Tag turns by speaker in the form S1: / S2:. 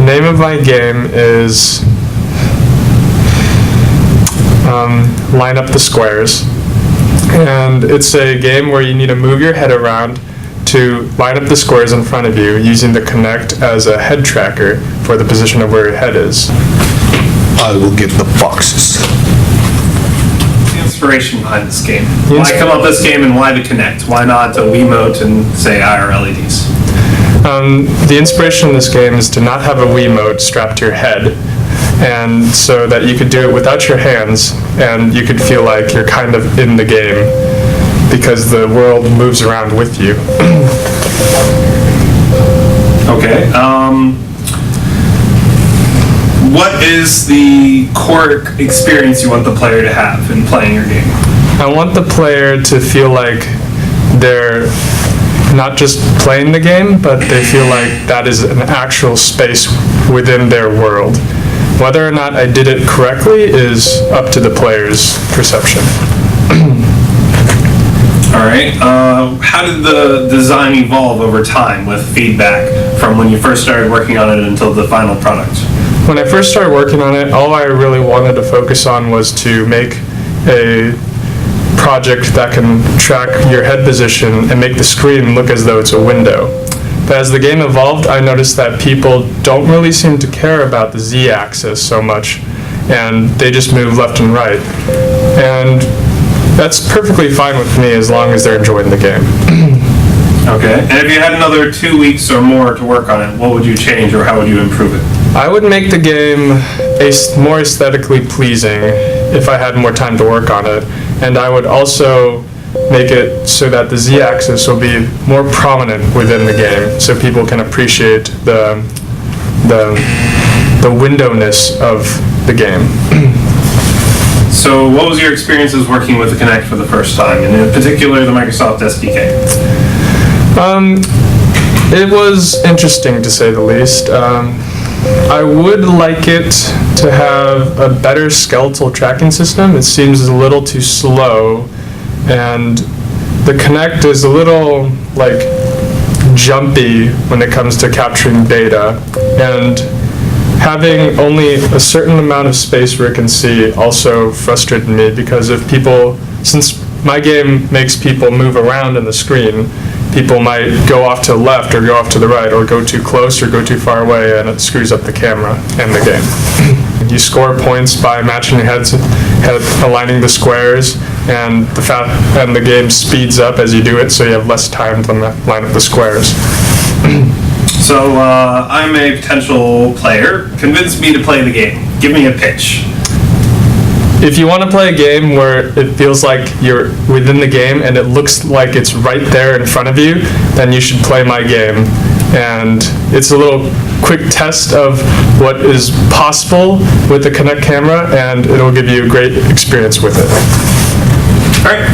S1: name of my game is Line Up the Squares. And it's a game where you need to move your head around to line up the squares in front of you using the Kinect as a head tracker for the position of where your head is.
S2: I will get the boxes.
S3: The inspiration behind this game. Why come up with this game and why the Kinect? Why not a Wiimote and, say, IR LEDs?
S1: The inspiration in this game is to not have a Wiimote strapped to your head, and so that you could do it without your hands, and you could feel like you're kind of in the game, because the world moves around with you.
S3: Okay. What is the core experience you want the player to have in playing your game?
S1: I want the player to feel like they're not just playing the game, but they feel like that is an actual space within their world. Whether or not I did it correctly is up to the player's perception.
S3: All right. How did the design evolve over time with feedback from when you first started working on it until the final product?
S1: When I first started working on it, all I really wanted to focus on was to make a project that can track your head position and make the screen look as though it's a window. But as the game evolved, I noticed that people don't really seem to care about the Z-axis so much, and they just move left and right. And that's perfectly fine with me as long as they're enjoying the game.
S3: Okay. And if you had another 2 weeks or more to work on it, what would you change or how would you improve it?
S1: I would make the game more aesthetically pleasing if I had more time to work on it. And I would also make it so that the Z-axis will be more prominent within the game, so people can appreciate the windowness of the game.
S3: So what was your experiences working with the Kinect for the first time, and in particular the Microsoft SDK?
S1: It was interesting, to say the least. I would like it to have a better skeletal tracking system. It seems a little too slow, and the Kinect is a little jumpy when it comes to capturing data, and having only a certain amount of space where it can see also frustrated me, because since my game makes people move around in the screen, people might go off to the left or go off to the right or go too close or go too far away, and it screws up the camera and the game. You score points by matching your head aligning the squares, and the game speeds up as you do it, so you have less time to line up the squares.
S3: So I'm a potential player. Convince me to play the game. Give me a pitch.
S1: If you want to play a game where it feels like you're within the game and it looks like it's right there in front of you, then you should play my game. And it's a little quick test of what is possible with the Kinect camera, and it'll give you a great experience with it.
S3: All right.